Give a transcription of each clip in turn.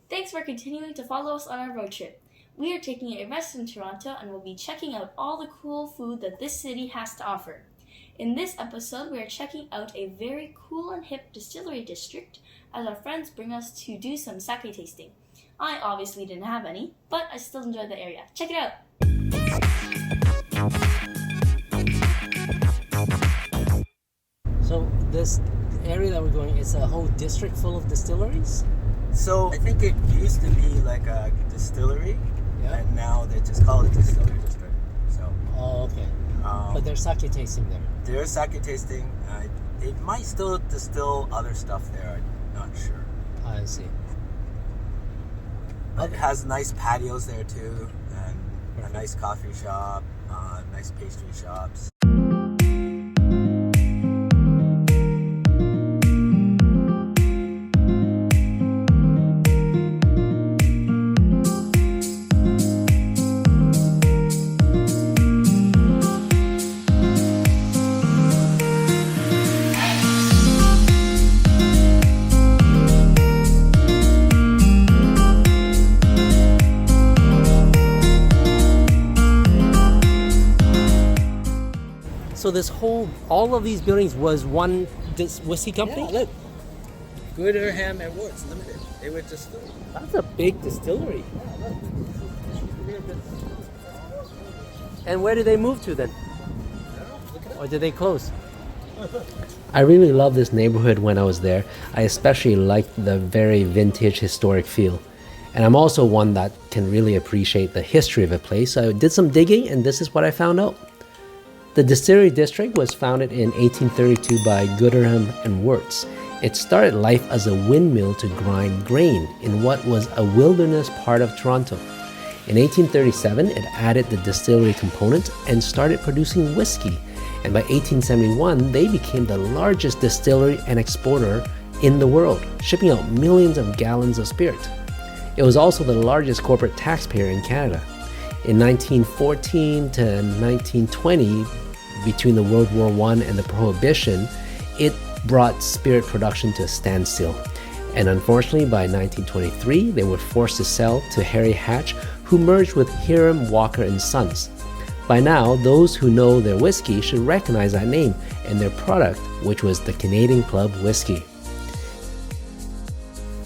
Thanks for continuing to follow us on our road trip. We are taking a rest in Toronto and will be checking out all the cool food that this city has to offer. In this episode, we are checking out a very cool and hip distillery district as our friends bring us to do some sake tasting. I obviously didn't have any, but I still enjoyed the area. Check it out! So this area that we're going, it's a whole district full of distilleries? So I think it used to be like a distillery, and now they just call it Distillery District. So. Oh, okay. But there's sake tasting there. There's sake tasting. They might still distill other stuff there. I'm not sure. I see. But it has nice patios there too, and a nice coffee shop, nice pastry shops. So all of these buildings was one whiskey company? Yeah, look. Gooderham and Woods Limited. They were just... That's a big distillery. And where did they move to then? Or did they close? I really loved this neighborhood when I was there. I especially liked the very vintage historic feel. And I'm also one that can really appreciate the history of a place. So I did some digging and this is what I found out. The Distillery District was founded in 1832 by Gooderham and Wirtz. It started life as a windmill to grind grain in what was a wilderness part of Toronto. In 1837, it added the distillery component and started producing whiskey. And by 1871, they became the largest distillery and exporter in the world, shipping out millions of gallons of spirit. It was also the largest corporate taxpayer in Canada. In 1914 to 1920, between the World War I and the Prohibition, it brought spirit production to a standstill. And unfortunately, by 1923, they were forced to sell to Harry Hatch, who merged with Hiram Walker and Sons. By now, those who know their whiskey should recognize that name and their product, which was the Canadian Club Whiskey.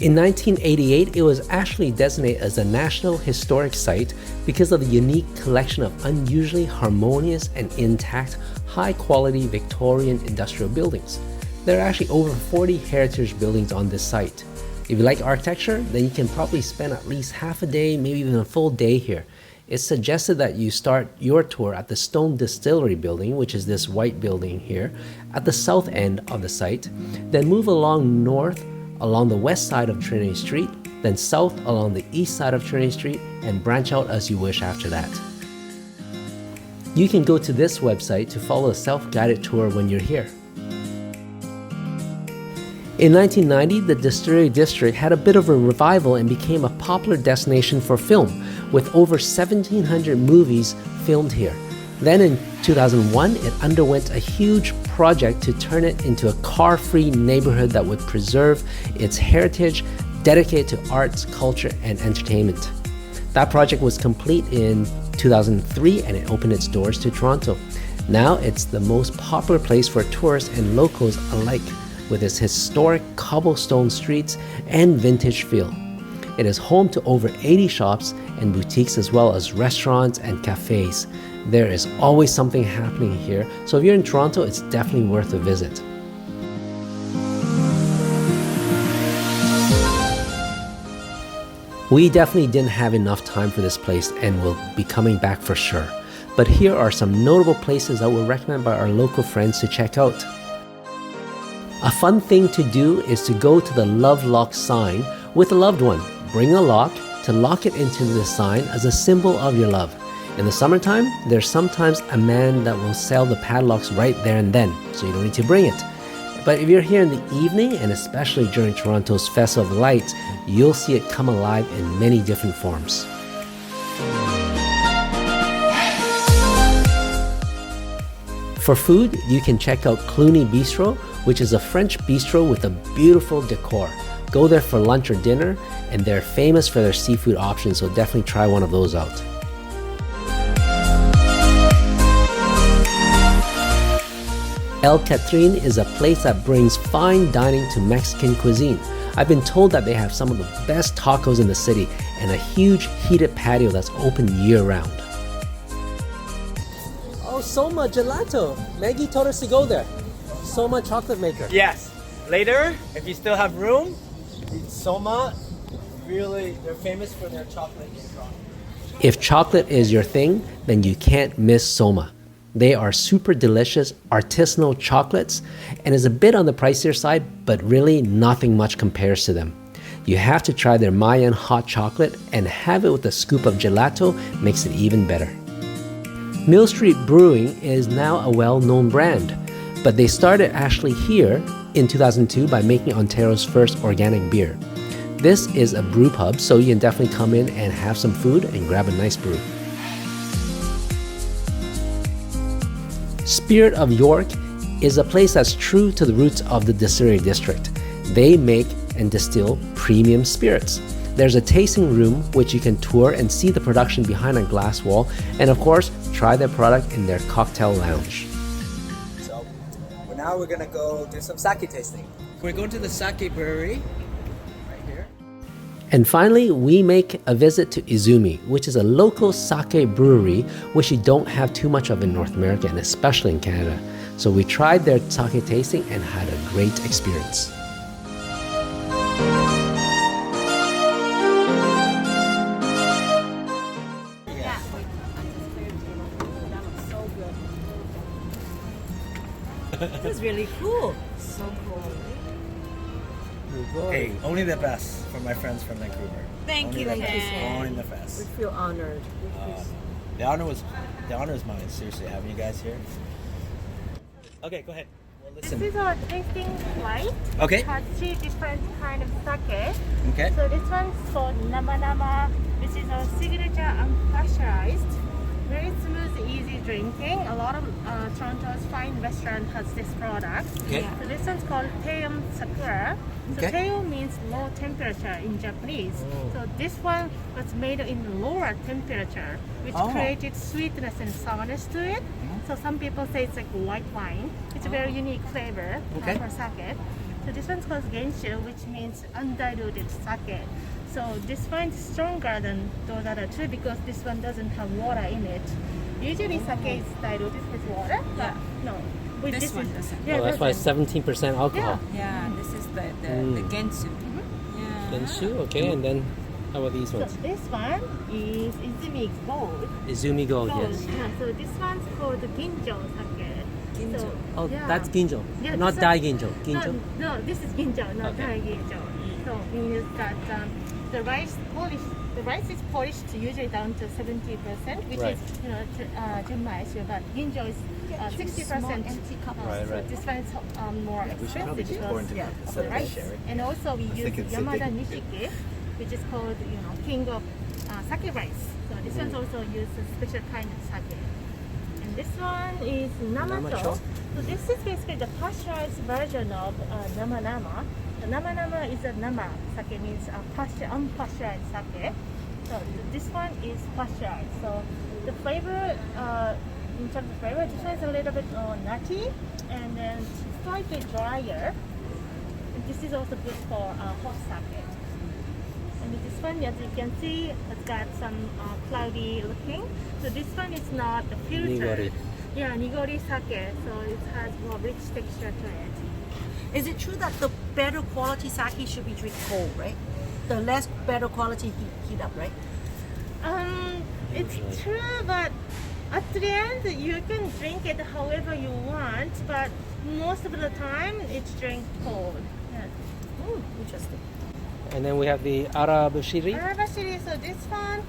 In 1988, it was actually designated as a National Historic Site because of the unique collection of unusually harmonious and intact, high-quality Victorian industrial buildings. There are actually over 40 heritage buildings on this site. If you like architecture, then you can probably spend at least half a day, maybe even a full day here. It's suggested that you start your tour at the Stone Distillery building, which is this white building here, at the south end of the site, then move along north along the west side of Trinity Street, then south along the east side of Trinity Street, and branch out as you wish after that. You can go to this website to follow a self-guided tour when you're here. In 1990, the Distillery District had a bit of a revival and became a popular destination for film, with over 1,700 movies filmed here. Then in 2001, it underwent a huge project to turn it into a car-free neighborhood that would preserve its heritage, dedicated to arts, culture, and entertainment. That project was complete in 2003 and it opened its doors to Toronto. Now it's the most popular place for tourists and locals alike, with its historic cobblestone streets and vintage feel. It is home to over 80 shops and boutiques, as well as restaurants and cafes. There is always something happening here, so if you're in Toronto, it's definitely worth a visit. We definitely didn't have enough time for this place and will be coming back for sure. But here are some notable places that were recommended by our local friends to check out. A fun thing to do is to go to the Love Lock sign with a loved one. Bring a lock to lock it into the sign as a symbol of your love. In the summertime, there's sometimes a man that will sell the padlocks right there and then, so you don't need to bring it. But if you're here in the evening, and especially during Toronto's Festival of Lights, you'll see it come alive in many different forms. For food, you can check out Clooney Bistro, which is a French bistro with a beautiful decor. Go there for lunch or dinner, and they're famous for their seafood options, so definitely try one of those out. El Catrin is a place that brings fine dining to Mexican cuisine. I've been told that they have some of the best tacos in the city and a huge heated patio that's open year-round. Oh, Soma Gelato. Maggie told us to go there. Soma chocolate maker. Yes. Later, if you still have room, Soma, really, they're famous for their chocolate. If chocolate is your thing, then you can't miss Soma. They are super delicious artisanal chocolates and is a bit on the pricier side, but really nothing much compares to them. You have to try their Mayan hot chocolate, and have it with a scoop of gelato makes it even better. Mill Street Brewing is now a well-known brand, but they started actually here in 2002 by making Ontario's first organic beer. This is a brew pub, so you can definitely come in and have some food and grab a nice brew. Spirit of York is a place that's true to the roots of the Distillery District. They make and distill premium spirits. There's a tasting room which you can tour and see the production behind a glass wall, and of course, try their product in their cocktail lounge. So, now we're gonna go do some sake tasting. We're going to the sake brewery, right here. And finally, we make a visit to Izumi, which is a local sake brewery which you don't have too much of in North America and especially in Canada. So we tried their sake tasting and had a great experience. This is really cool. So cool. Hey, only the best for my friends from Vancouver. Thank you, Ken. Only the best. We feel honored. The honor is mine. Seriously, having you guys here. Okay, go ahead. We'll This listen. is our tasting flight. Okay. It has 3 different kind of sake. Okay. So this one's called Nama Nama, which is our signature unpasteurized. Very smooth, easy drinking. A lot of Toronto's fine restaurant has this product. Okay. So this one's called Teum Sakura. So Okay. Teum means low temperature in Japanese. Oh. So this one was made in lower temperature, which Oh. created sweetness and sourness to it. So some people say it's like white wine. It's a very unique flavor Okay. for sake. So this one's called Genshu, which means undiluted sake. So this one's stronger than those other two because this one doesn't have water in it. Usually sake is diluted with water, but no. With This one is- doesn't. Yeah, Oh, that's why it's doesn't. 17% alcohol. Yeah, this is the Gensu. Yeah. Genshu, okay, and then how about these So ones? this one is Izumi Gold. Izumi Gold, yes. Yeah, so this one's called Ginjo sake. Ginjo. So, Oh, yeah. that's ginjo, Yeah, not this dai one- ginjo. Ginjo. No, this is ginjo, not Okay. dai ginjo. So means that the rice is polished usually down to 70%, which Right. is junmai, but ginjo is 60%. empty cups. Right, So right. this one is more expensive because of the rice. And also we use Yamada Nishiki, which is called king of sake rice. So this one's also used a special kind of sake. And this one is Namacho. Namacho. So this is basically the pasteurized version of Nama Nama. The Nama Nama is a Nama sake, means unpasteurized sake. So this one is pasteurized. So the flavor, in terms of flavor, this one is a little bit nutty and then slightly drier. And this is also good for hot sake. And this one, as you can see, it's got some cloudy looking. So this one is not the filtered. Nigori. Yeah, nigori sake. So it has more rich texture to it. Is it true that the better quality sake should be drink cold, right? The less better quality heat up, right? It's true, but at the end you can drink it however you want. But most of the time, it's drink cold. Yeah. Interesting. And then we have the Arabushiri. Arabashiri, so this one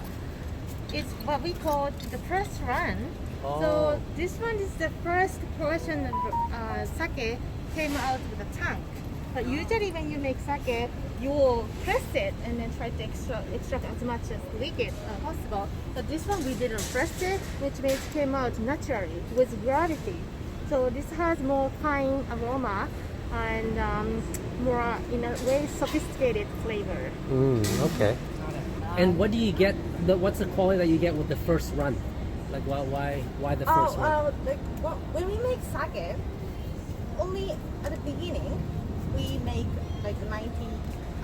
is what we call the first run. Oh. So this one is the first portion of sake came out with a tank. But usually when you make sake, you will press it and then try to extract as much as liquid possible. But this one we didn't press it, which means it came out naturally with gravity. So this has more fine aroma and more in a way sophisticated flavor. Okay. And what do you get? What's the quality that you get with the first run? Like why the first run? When we make sake, only at the beginning we make like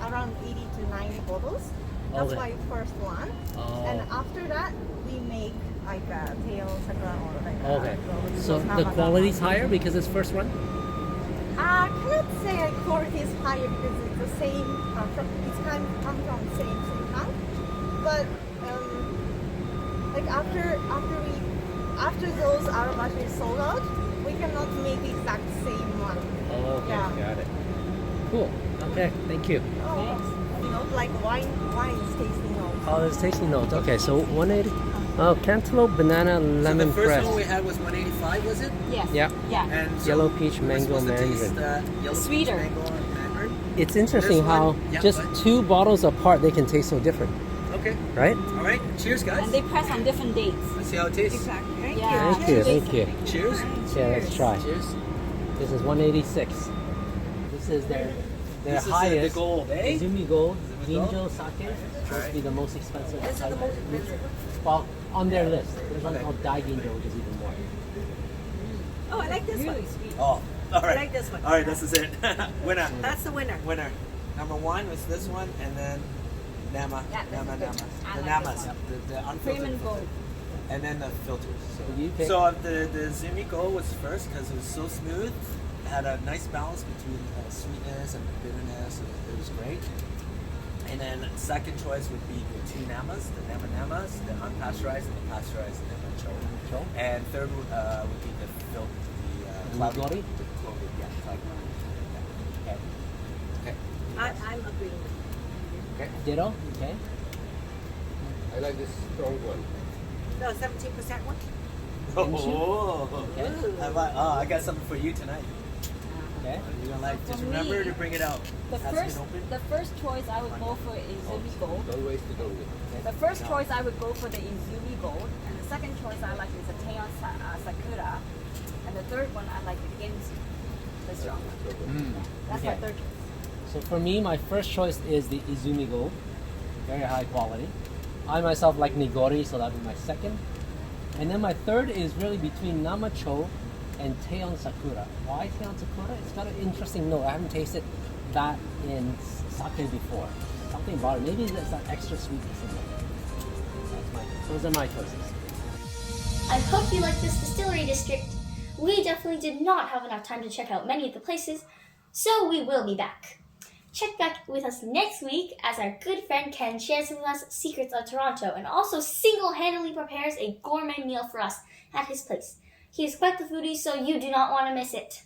around 80 to 90 bottles. That's Okay. why first one. Oh. And after that we make like tail sakura or like. Okay. So the quality's higher because it's first run. I cannot say like quality is higher because it's the same. It's kind of comes from the same town. But like after those aromas is sold out, we cannot make the exact same one. Oh, okay. Yeah. Got it. Cool. Okay. Thank you. Like wine tasting notes. Oh, there's tasting notes. Okay, so 180. Oh, cantaloupe, banana, lemon, so the first press. one we had was 185, was it? Yes. Yeah. Yeah. And so Yellow peach, we're mango, supposed to taste, mandarin. yellow Sweeter. Peach, mango, and mandarin. It's interesting This how one- yeah, just go ahead. 2 bottles apart they can taste so different, Okay. right? All right. Cheers, guys. And they press on different dates. Let's see how it tastes. Exactly. Thank Yeah. Thank you. Thank you. Cheers. Yeah, let's try. Cheers. This is 186. This is their This is highest. the gold, eh? Izumi Gold, Izumi Gold? Jinjo Sake, supposed to be the most expensive. This is the most expensive. Well, on their list. There's one Okay. called Daiginjo, which is even more. Oh, I like this Really one. sweet. Oh, all right. I like this one. All right, this is it. Winner. That's the winner. Winner. Number 1 was this one, and then Nama. Yeah, this Nama, is good. Nama. I The like Namas. this The Cream unfiltered. and gold. And then the filters. You pick. So the Izumi Go was first because it was so smooth. It had a nice balance between sweetness and bitterness. It was great. And then second choice would be the 2 Namas, the Namas, the unpasteurized and the pasteurized Nama Cho. And third would be the cloud Nigori? The clover, yeah, cloud. Yeah. Okay. I'm agreeing. Okay. Ditto? Okay. I like this strong one. The 17% one. Oh, Okay. I got something for you tonight. Okay. You're gonna like. Just For remember me, to bring it out. The Has first, been opened. the first choice I would go for Izumi Gold. Don't waste it on me. The first choice I would go for the Izumi Gold, and the second choice I like is the Teian Sakura, and the third one I like the Ginsu, the strong one. That's my Okay. third choice. So for me, my first choice is the Izumi Gold. Very high quality. I myself like Nigori, so that would be my second. And then my third is really between Namacho and Teian Sakura. Why Teian Sakura? It's got an interesting note. I haven't tasted that in sake before. Something about it. Maybe there's that extra sweetness in it. Those are my choices. I hope you like this distillery district. We definitely did not have enough time to check out many of the places, so we will be back. Check back with us next week as our good friend Ken shares with us secrets of Toronto and also single-handedly prepares a gourmet meal for us at his place. He is quite the foodie, so you do not want to miss it.